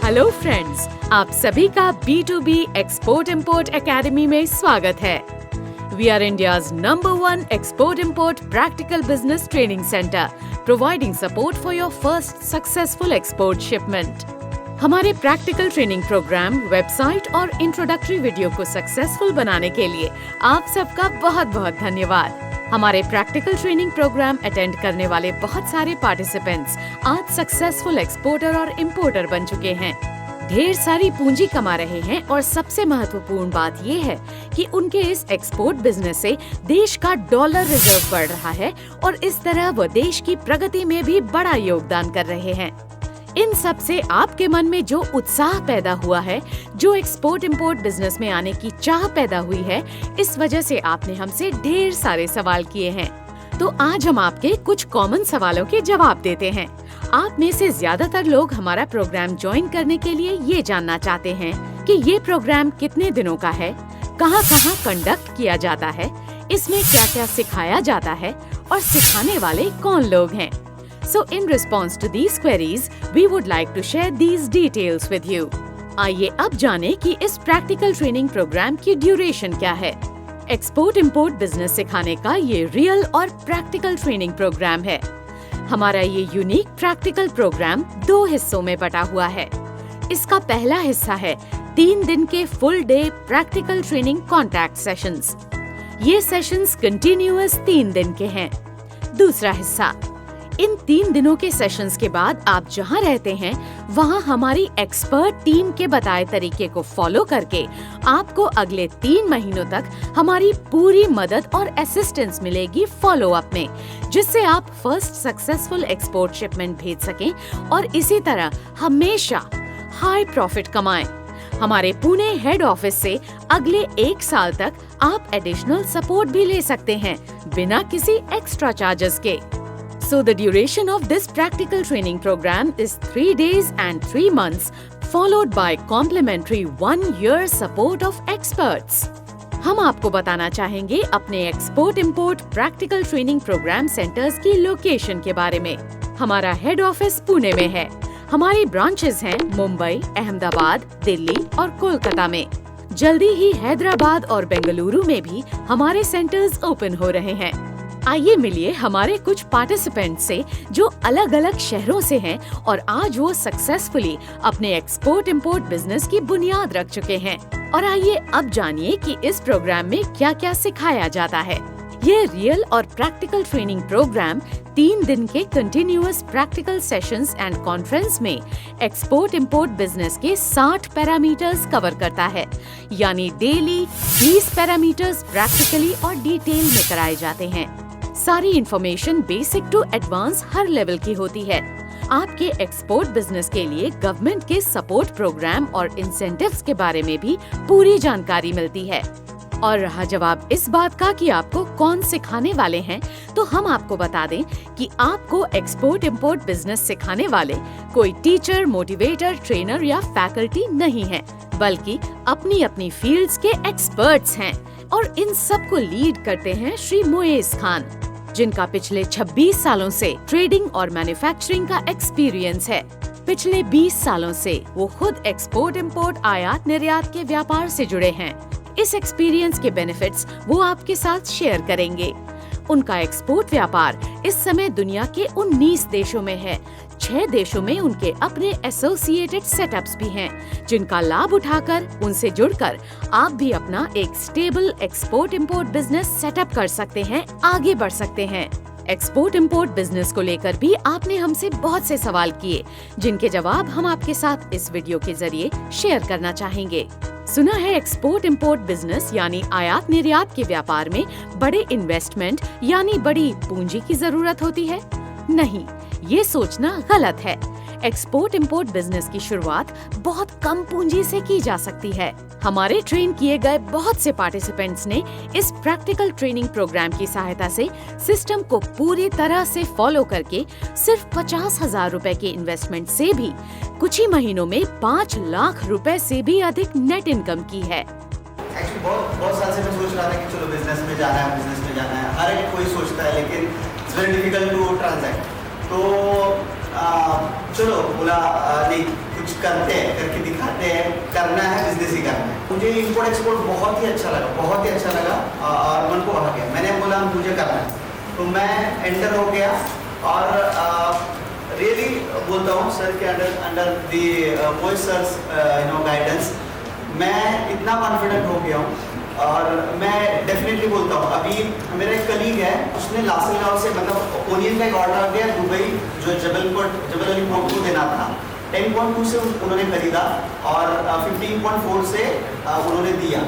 Hello friends, आप सभी का B2B एक्सपोर्ट इंपोर्ट एकेडमी में स्वागत है। We are India's #1 export import practical business training center, providing support for your first successful export shipment. हमारे practical training programme, website और introductory video को successful बनाने के लिए आप सबका बहुत बहुत धन्यवाद। हमारे प्रैक्टिकल ट्रेनिंग प्रोग्राम अटेंड करने वाले बहुत सारे पार्टिसिपेंट्स आज सक्सेसफुल एक्सपोर्टर और इंपोर्टर बन चुके हैं, ढेर सारी पूंजी कमा रहे हैं और सबसे महत्वपूर्ण बात ये है कि उनके इस एक्सपोर्ट बिजनेस से देश का डॉलर रिजर्व बढ़ रहा है और इस तरह वो देश की प्रगति में भी बड़ा योगदान कर रहे हैं। इन सब से आपके मन में जो उत्साह पैदा हुआ है, जो एक्सपोर्ट इंपोर्ट बिजनेस में आने की चाह पैदा हुई है, इस वजह से आपने हमसे ढेर सारे सवाल किए हैं। तो आज हम आपके कुछ कॉमन सवालों के जवाब देते हैं। आप में से ज्यादातर लोग हमारा प्रोग्राम ज्वाइन करने के लिए ये जानना चाहते हैं कि ये प्रोग्राम कितने दिनों का है, कहाँ-कहाँ कंडक्ट किया जाता है, इसमें क्या-क्या सिखाया जाता है और सिखाने वाले कौन लोग हैं। So in response to these queries, we would like to share these details with you. आइए अब जाने कि इस प्रैक्टिकल ट्रेनिंग प्रोग्राम की ड्यूरेशन क्या है। एक्सपोर्ट इंपोर्ट बिजनेस सिखाने का ये रियल और प्रैक्टिकल ट्रेनिंग प्रोग्राम है। हमारा ये यूनिक प्रैक्टिकल प्रोग्राम 2 हिस्सों में बटा हुआ है। इसका पहला हिस्सा है 3 दिन के full day practical training contact sessions. ये सेशंस कंटिन्यूअस 3 दिन के हैं। दूसरा हिस्सा, इन 3 दिनों के सेशंस के बाद आप जहां रहते हैं वहां हमारी एक्सपर्ट टीम के बताए तरीके को फॉलो करके आपको अगले 3 महीनों तक हमारी पूरी मदद और असिस्टेंस मिलेगी फॉलो अप में, जिससे आप फर्स्ट सक्सेसफुल एक्सपोर्ट शिपमेंट भेज सकें और इसी तरह हमेशा हाई प्रॉफिट कमाएं। हमारे पुणे हेड ऑफिस से अगले 1 साल तक आप एडिशनल सपोर्ट भी ले सकते हैं बिना किसी एक्स्ट्रा चार्जेस के। So the duration of this practical training program is 3 days and 3 months, followed by complimentary 1-year support of experts. हम आपको बताना चाहेंगे अपने export import practical training program centres की लोकेशन के बारे में। हमारा हेड ऑफिस पुणे में है। हमारी ब्रांचेस हैं मुंबई, अहमदाबाद, दिल्ली और कोलकाता में। जल्दी ही हैदराबाद और बेंगलुरु में भी हमारे सेंटर्स ओपन हो रहे हैं। आइए मिलिए हमारे कुछ पार्टिसिपेंट से जो अलग अलग शहरों से हैं और आज वो सक्सेसफुली अपने एक्सपोर्ट इंपोर्ट बिजनेस की बुनियाद रख चुके हैं। और आइए अब जानिए कि इस प्रोग्राम में क्या क्या सिखाया जाता है। ये रियल और प्रैक्टिकल ट्रेनिंग प्रोग्राम 3 दिन के continuous practical sessions and conference में एक्सपोर्ट इंपोर्ट बिजनेस के 60 पैरामीटर्स कवर करता है, यानी डेली 20 पैरामीटर्स प्रैक्टिकली और डिटेल में कराए जाते हैं। सारी इंफॉर्मेशन बेसिक टू एडवांस हर लेवल की होती है। आपके एक्सपोर्ट बिजनेस के लिए गवर्नमेंट के सपोर्ट प्रोग्राम और इंसेंटिव्स के बारे में भी पूरी जानकारी मिलती है। और रहा जवाब इस बात का कि आपको कौन सिखाने वाले हैं, तो हम आपको बता दें कि आपको एक्सपोर्ट इंपोर्ट बिजनेस सिखाने वाले कोई टीचर, मोटिवेटर, ट्रेनर या फैकल्टी नहीं है, बल्कि अपनी अपनी फील्ड्स के एक्सपर्ट्स हैं। और इन सब को लीड करते हैं श्री मोएज खान, जिनका पिछले 26 सालों से ट्रेडिंग और मैन्युफैक्चरिंग का एक्सपीरियंस है। पिछले 20 सालों से वो खुद एक्सपोर्ट इंपोर्ट आयात निर्यात के व्यापार से जुड़े हैं। इस एक्सपीरियंस के बेनिफिट्स वो आपके साथ शेयर करेंगे। उनका एक्सपोर्ट व्यापार इस समय दुनिया के 19 देशों में है। 6 देशों में उनके अपने एसोसिएटेड सेटअप्स भी हैं, जिनका लाभ उठाकर उनसे जुड़कर आप भी अपना एक stable export import business setup कर सकते हैं, आगे बढ़ सकते हैं। एक्सपोर्ट इंपोर्ट बिजनेस को लेकर भी आपने हमसे बहुत से सवाल किए, जिनके जवाब हम आपके साथ इस वीडियो के जरिए शेयर करना चाहेंगे। सुना है एक्सपोर्ट इंपोर्ट बिजनेस यानी आयात निर्यात के व्यापार में बड़े इन्वेस्टमेंट यानी बड़ी पूंजी की जरूरत होती है? नहीं, ये सोचना गलत है। एक्सपोर्ट इंपोर्ट बिजनेस की शुरुआत बहुत कम पूंजी से की जा सकती है। हमारे ट्रेन किए गए बहुत से पार्टिसिपेंट्स ने इस प्रैक्टिकल ट्रेनिंग प्रोग्राम की सहायता से सिस्टम को पूरी तरह से फॉलो करके सिर्फ 50,000 रुपए के इन्वेस्टमेंट से भी कुछ ही महीनों में 5 लाख रुपए से भी अधिक नेट इनकम की है। एक्चुअली बहुत साल से मैं सोच रहा था कि चलो बिजनेस में जाना है, हर एक कोई सोचता है, लेकिन it's very difficult to transact. तो चलो बोला नहीं कुछ करते हैं, करके दिखाते हैं, करना है, बिजनेस ही करना है। मुझे इंपोर्ट एक्सपोर्ट बहुत ही अच्छा लगा और मन को भा गया। मैंने बोला मुझे करना है, तो मैं एंटर हो गया और रियली बोलता हूँ सर के under the voice sir's guidance मैं इतना कॉन्फिडेंट हो गया हूँ। और मैं डेफिनेटली बोलता हूँ, अभी मेरा एक कलीग है, उसने लासलगांव से मतलब ओनियन का एक ऑर्डर आ गया दुबई, जो जबल अली पॉइंट देना था, 10.2 से उन्होंने खरीदा और 15.4 से उन्होंने दिया।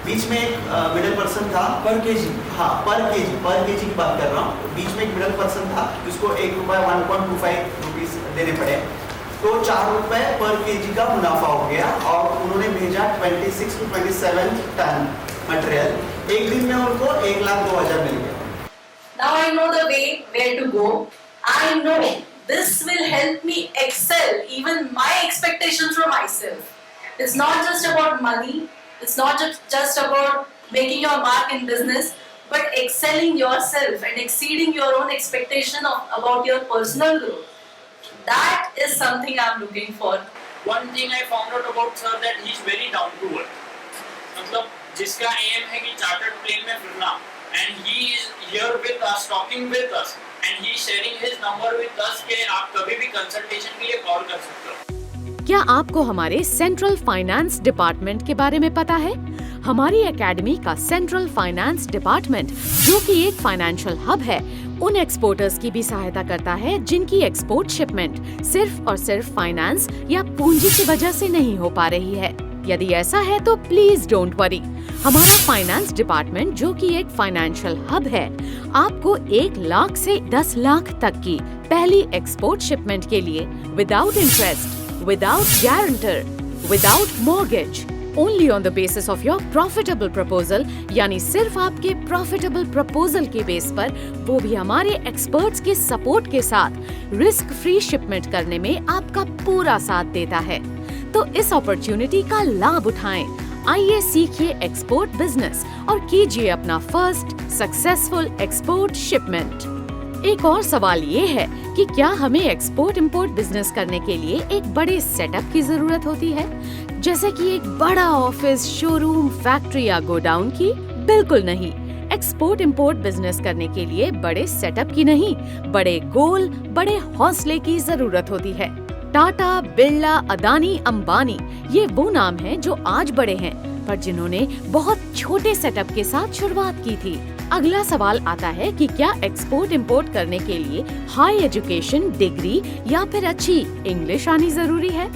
बीच में एक मिडिल पर्सन था पर केजी। हाँ, पर केजी की बात कर रहा हूँ। बीच में एक मिडिल पर्सन था जिसको ₹1.25 देने पड़े, तो ₹4 पर केजी का मुनाफा हो गया और उन्होंने भेजा 26 to 27 टन मटेरियल। एक दिन में उनको 1,02,000 मिल गया। Now I know the way where to go. I know this will help me excel even my expectations from myself. It's not just about money. It's not just about making your mark in business, but excelling yourself and exceeding your own expectation about your personal growth. That is something I'm looking for. One thing I found out about sir that he's very down to earth. मतलब जिसका M है कि chartered plane में फिरना, and he is here with us, talking with us, and he is sharing his number with us कि आप कभी भी कंसल्टेशन के लिए कॉल कर सकते हो। क्या आपको हमारे सेंट्रल फाइनेंस डिपार्टमेंट के बारे में पता है? हमारी एकेडमी का सेंट्रल फाइनेंस डिपार्टमेंट, जो कि एक फाइनेंशियल हब है, उन एक्सपोर्टर्स की भी सहायता करता है जिनकी एक्सपोर्ट शिपमेंट सिर्फ और सिर्फ फाइनेंस या पूंजी की वजह से नहीं हो पा रही है। यदि ऐसा है तो प्लीज डोंट वरी, हमारा फाइनेंस डिपार्टमेंट, जो कि एक फाइनेंशियल हब है, आपको 1 लाख से 10 लाख तक की पहली एक्सपोर्ट शिपमेंट के लिए without interest, without guarantor, without mortgage, only on the basis of your profitable proposal, यानी सिर्फ आपके प्रॉफिटेबल प्रपोजल के बेस पर, वो भी हमारे एक्सपर्ट्स के सपोर्ट के साथ रिस्क फ्री शिपमेंट करने में आपका पूरा साथ देता है। तो इस अपॉर्चुनिटी का लाभ उठाएं। आइए सीखिए एक्सपोर्ट बिजनेस और कीजिए अपना फर्स्ट सक्सेसफुल एक्सपोर्ट शिपमेंट। एक और सवाल ये है कि क्या हमें एक्सपोर्ट इंपोर्ट बिजनेस करने के लिए एक बड़े सेटअप की जरूरत होती है, जैसे कि एक बड़ा ऑफिस, शोरूम, फैक्ट्री या गोडाउन की? बिल्कुल नहीं। एक्सपोर्ट इंपोर्ट बिजनेस करने के लिए बड़े सेटअप की नहीं, बड़े गोल, बड़े हौसले की जरूरत होती है। टाटा, बिरला, अदानी, अंबानी, ये वो नाम हैं जो आज बड़े हैं, पर जिन्होंने बहुत छोटे सेटअप के साथ शुरुआत की थी। अगला सवाल आता है कि क्या एक्सपोर्ट इंपोर्ट करने के लिए हाई एजुकेशन, डिग्री या फिर अच्छी इंग्लिश आनी जरूरी है?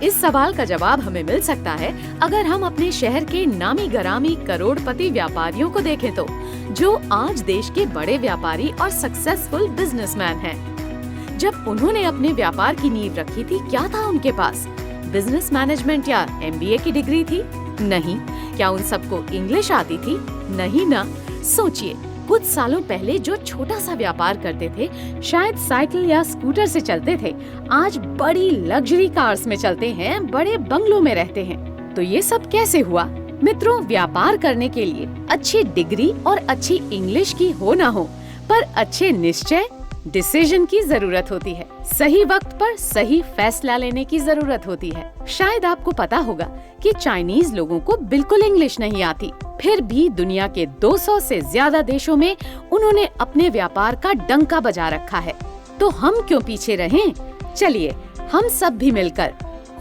इस सवाल का जवाब हमें मिल सकता है अगर हम अपने शहर के नामी गरामी करोड़पति व्यापारियों को देखें तो, जो आज देश के बड़े व्यापारी और सक्सेसफुल बिजनेसमैन हैं। जब उन्होंने अपने व्यापार की नींव रखी थी, क्या था उनके पास? बिजनेस मैनेजमेंट या MBA की डिग्री थी? नहीं। क्या उन सबको इंग्लिश आती थी? नहीं ना। सोचिए, कुछ सालों पहले जो छोटा सा व्यापार करते थे, शायद साइकिल या स्कूटर से चलते थे, आज बड़ी लग्जरी कार्स में चलते हैं, बड़े बंगलों में रहते हैं। तो ये सब कैसे हुआ? मित्रों, व्यापार करने के लिए अच्छी डिग्री और अच्छी इंग्लिश की हो ना हो, पर अच्छे निश्चय, डिसीजन की जरूरत होती है। सही वक्त पर सही फैसला लेने की जरूरत होती है। शायद आपको पता होगा कि चाइनीज लोगों को बिल्कुल इंग्लिश नहीं आती, फिर भी दुनिया के 200 से ज्यादा देशों में उन्होंने अपने व्यापार का डंका बजा रखा है। तो हम क्यों पीछे रहें? चलिए हम सब भी मिलकर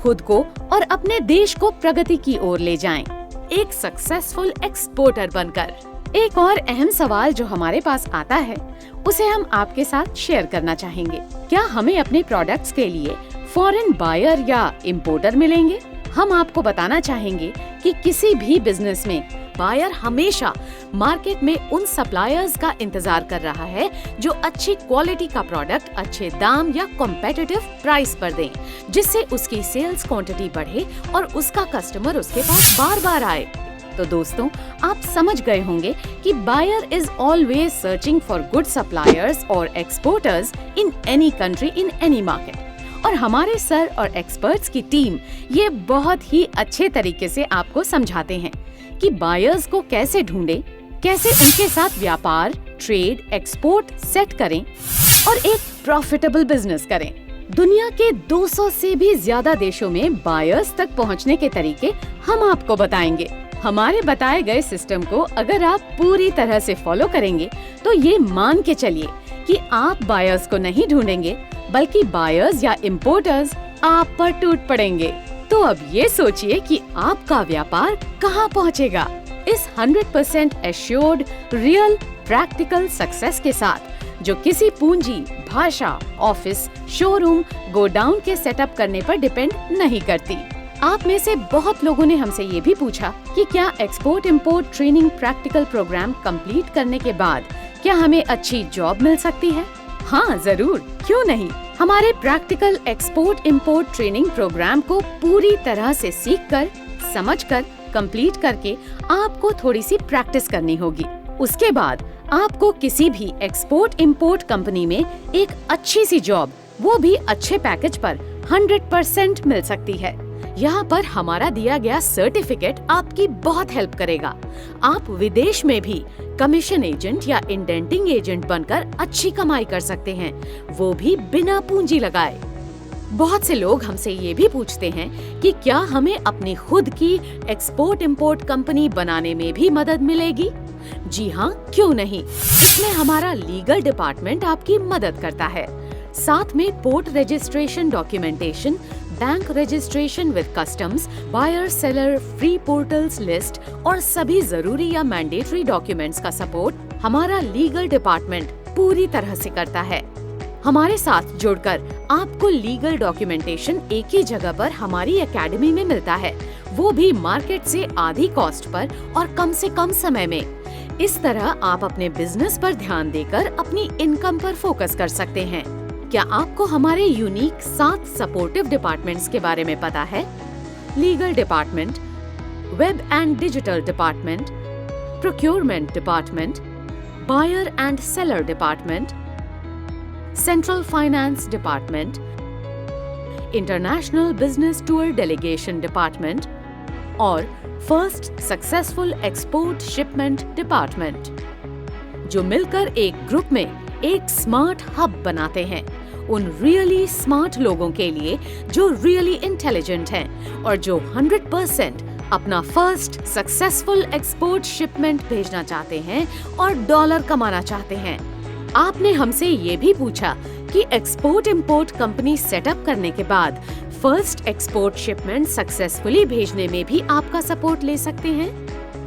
खुद को और अपने देश को प्रगति की ओर ले जाएं, एक सक्सेसफुल एक्सपोर्टर बनकर। एक और अहम सवाल जो हमारे पास आता है, उसे हम आपके साथ शेयर करना चाहेंगे। क्या हमें अपने प्रोडक्ट्स के लिए फॉरेन बायर या इंपोर्टर मिलेंगे? हम आपको बताना चाहेंगे कि किसी भी बिजनेस में बायर हमेशा मार्केट में उन सप्लायर्स का इंतजार कर रहा है जो अच्छी क्वालिटी का प्रोडक्ट अच्छे दाम या कॉम्पिटिटिव प्राइस पर दें, जिससे उसकी सेल्स क्वांटिटी बढ़े और उसका कस्टमर उसके पास बार बार आए। तो दोस्तों, आप समझ गए होंगे कि buyer is always searching for good suppliers और exporters in any country, in any market. और हमारे सर और एक्सपर्ट्स की टीम ये बहुत ही अच्छे तरीके से आपको समझाते हैं कि बायर्स को कैसे ढूंढें, कैसे उनके साथ व्यापार, ट्रेड, एक्सपोर्ट सेट करें और एक प्रॉफिटेबल बिजनेस करें। दुनिया के 200 से भी ज्यादा देशों में बायर्स तक पहुंचने के तरीके हम आपको बताएंगे। हमारे बताए गए सिस्टम को अगर आप पूरी तरह से फॉलो करेंगे तो ये मान के चलिए कि आप बायर्स को नहीं ढूंढेंगे, बल्कि बायर्स या इम्पोर्टर्स आप पर टूट पड़ेंगे। तो अब ये सोचिए कि आपका व्यापार कहाँ पहुँचेगा। इस 100% एश्योर्ड रियल प्रैक्टिकल सक्सेस के साथ जो किसी पूंजी, भाषा, ऑफिस, शोरूम, गोडाउन के सेटअप करने पर डिपेंड नहीं करती। आप में से बहुत लोगों ने हमसे ये भी पूछा कि क्या export import training practical program complete करने के बाद क्या हमें अच्छी जॉब मिल सकती है? हाँ जरूर, क्यों नहीं। हमारे practical export import training program को पूरी तरह से सीखकर, समझकर, कंप्लीट करके आपको थोड़ी सी प्रैक्टिस करनी होगी। उसके बाद आपको किसी भी एक्सपोर्ट इंपोर्ट कंपनी में एक अच्छी सी जॉब, वो भी अच्छे पैकेज पर 100% मिल सकती है। यहाँ पर हमारा दिया गया सर्टिफिकेट आपकी बहुत हेल्प करेगा। आप विदेश में भी कमीशन एजेंट या इंडेंटिंग एजेंट बनकर अच्छी कमाई कर सकते हैं, वो भी बिना पूंजी लगाए। बहुत से लोग हमसे ये भी पूछते हैं कि क्या हमें अपनी खुद की एक्सपोर्ट इंपोर्ट कंपनी बनाने में भी मदद मिलेगी? जी हाँ, क्यों नहीं। इसमें हमारा लीगल डिपार्टमेंट आपकी मदद करता है। साथ में port registration documentation, bank registration with customs, buyer seller free portals list और सभी जरूरी या मैंडेटरी डॉक्यूमेंट्स का सपोर्ट हमारा लीगल डिपार्टमेंट पूरी तरह से करता है। हमारे साथ जुड़कर आपको लीगल डॉक्यूमेंटेशन एक ही जगह पर हमारी एकेडमी में मिलता है, वो भी मार्केट से आधी कॉस्ट पर और कम से कम समय में। इस तरह आप अपने बिजनेस पर ध्यान देकर अपनी इनकम पर फोकस कर सकते हैं। क्या आपको हमारे यूनिक 7 सपोर्टिव डिपार्टमेंट्स के बारे में पता है? Legal department, web and digital department, procurement department, buyer and seller department, central finance department, international business tour delegation department और first successful export shipment department, जो मिलकर एक ग्रुप में एक स्मार्ट हब बनाते हैं उन रियली स्मार्ट लोगों के लिए जो रियली इंटेलिजेंट हैं और जो 100% अपना फर्स्ट सक्सेसफुल एक्सपोर्ट शिपमेंट भेजना चाहते हैं और डॉलर कमाना चाहते हैं। आपने हमसे ये भी पूछा कि एक्सपोर्ट इंपोर्ट कंपनी सेटअप करने के बाद फर्स्ट एक्सपोर्ट शिपमेंट सक्सेसफुली भेजने में भी आपका सपोर्ट ले सकते हैं?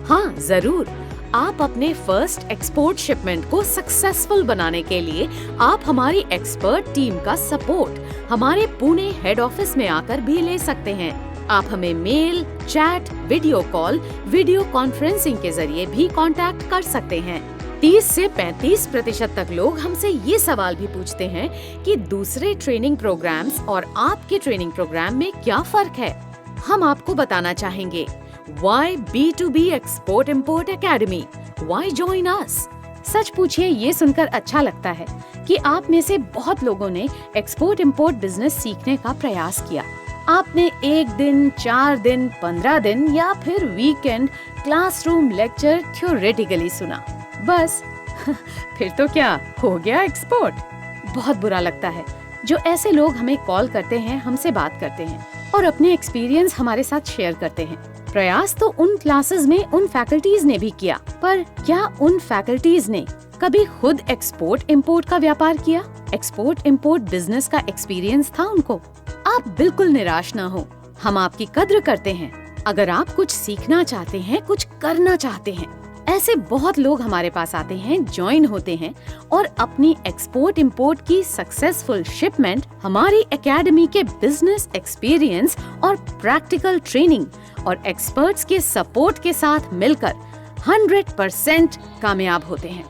हाँ जरूर। आप अपने फर्स्ट एक्सपोर्ट शिपमेंट को सक्सेसफुल बनाने के लिए आप हमारी एक्सपर्ट टीम का सपोर्ट हमारे पुणे हेड ऑफिस में आकर भी ले सकते हैं। आप हमें mail, chat, video call, video conferencing के जरिए भी कांटेक्ट कर सकते हैं। 30 से 35% तक लोग हमसे ये सवाल भी पूछते हैं कि दूसरे ट्रेनिंग प्रोग्राम्स और आपके ट्रेनिंग प्रोग्राम में क्या फर्क है। हम आपको बताना चाहेंगे, Why B2B Export Import Academy? Why join us? सच पूछिए, ये सुनकर अच्छा लगता है कि आप में से बहुत लोगों ने एक्सपोर्ट इंपोर्ट बिजनेस सीखने का प्रयास किया। आपने 1 दिन, 4 दिन, 15 दिन या फिर वीकेंड क्लासरूम लेक्चर थ्योरेटिकली सुना, बस फिर तो क्या हो गया एक्सपोर्ट। बहुत बुरा लगता है जो ऐसे लोग हमें कॉल करते हैं, हमसे बात करते हैं और अपने एक्सपीरियंस हमारे साथ शेयर करते हैं। प्रयास तो उन क्लासेस में उन फैकल्टीज ने भी किया, पर क्या उन फैकल्टीज ने कभी खुद एक्सपोर्ट इंपोर्ट का व्यापार किया? एक्सपोर्ट इंपोर्ट बिजनेस का एक्सपीरियंस था उनको? आप बिल्कुल निराश ना हो, हम आपकी कद्र करते हैं। अगर आप कुछ सीखना चाहते हैं, कुछ करना चाहते हैं, ऐसे बहुत लोग हमारे पास आते हैं, ज्वाइन होते हैं और अपनी एक्सपोर्ट इंपोर्ट की सक्सेसफुल शिपमेंट हमारी एकेडमी के बिजनेस एक्सपीरियंस और प्रैक्टिकल ट्रेनिंग और एक्सपर्ट्स के सपोर्ट के साथ मिलकर 100% कामयाब होते हैं।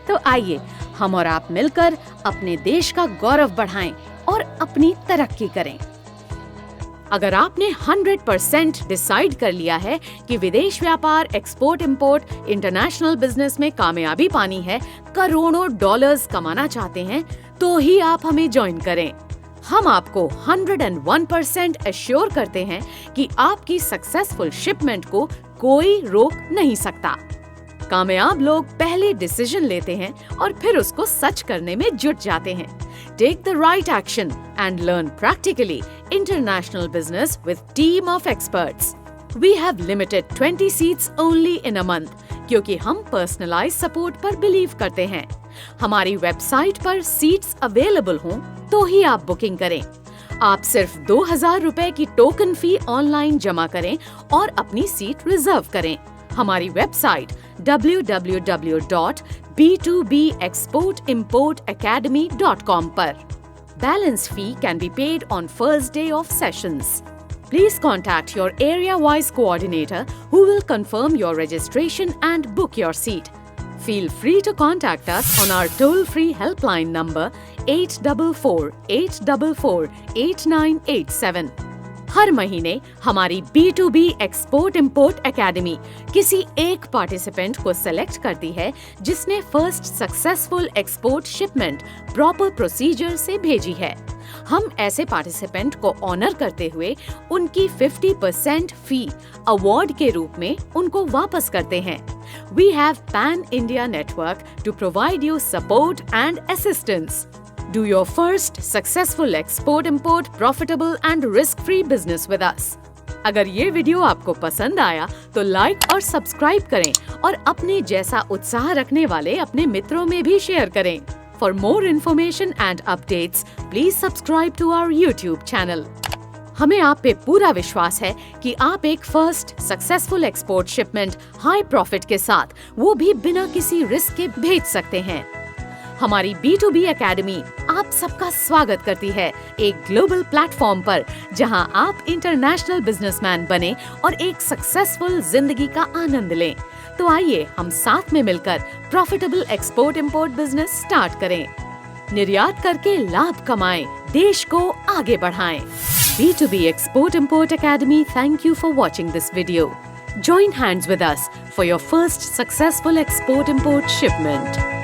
तो आइए हम और आप मिलकर अपने देश का गौरव बढ़ाएं और अपनी तरक्की करें। अगर आपने 100% डिसाइड कर लिया है कि विदेश व्यापार, एक्सपोर्ट इंपोर्ट, इंटरनेशनल बिजनेस में कामयाबी पानी है, करोड़ों डॉलर्स कमाना चाहते हैं, तो ही आप हमें ज्वाइन करें। हम आपको 101% एश्योर करते हैं कि आपकी सक्सेसफुल शिपमेंट को कोई रोक नहीं सकता। कामयाब लोग पहले डिसीजन लेते हैं और फिर उसको सच करने में जुट जाते हैं। Take the right action and learn practically international business with team of experts. We have limited 20 seats only in a month क्योंकि हम personalized support पर बिलीव करते हैं। हमारी वेबसाइट पर सीट्स अवेलेबल हों तो ही आप बुकिंग करें। आप सिर्फ 2000 रुपए की टोकन फी ऑनलाइन जमा करें और अपनी सीट रिजर्व करें। हमारी वेबसाइट www.b2bexportimportacademy.com पर। Balance fee can be paid on first day of sessions. Please contact your area-wise coordinator who will confirm your registration and book your seat. Feel free to contact us on our toll-free helpline number 844-844-8987. हर महीने हमारी B2B export import academy किसी एक participant को select करती है जिसने first successful export shipment proper procedure से भेजी है। हम ऐसे पार्टिसिपेंट को ऑनर करते हुए उनकी 50% फी अवार्ड के रूप में उनको वापस करते हैं। We have pan-India network to provide you support and assistance. Do your first successful export-import profitable and risk-free business with us. अगर ये वीडियो आपको पसंद आया तो लाइक और सब्सक्राइब करें और अपने जैसा उत्साह रखने वाले अपने मित्रों में भी शेयर करें। For more information and updates, please subscribe to our YouTube channel. हमें आप पे पूरा विश्वास है कि आप एक first successful export shipment high profit के साथ वो भी बिना किसी रिस्क के भेज सकते हैं। हमारी B2B एकेडमी आप सबका स्वागत करती है एक ग्लोबल प्लेटफॉर्म पर जहां आप इंटरनेशनल बिजनेसमैन बने और एक सक्सेसफुल जिंदगी का आनंद लें। तो आइए हम साथ में मिलकर profitable export import business start करें, निर्यात करके लाभ कमाएं, देश को आगे बढ़ाएं। B2B Export Import Academy thank you for watching this video. Join hands with us for your first successful export import shipment.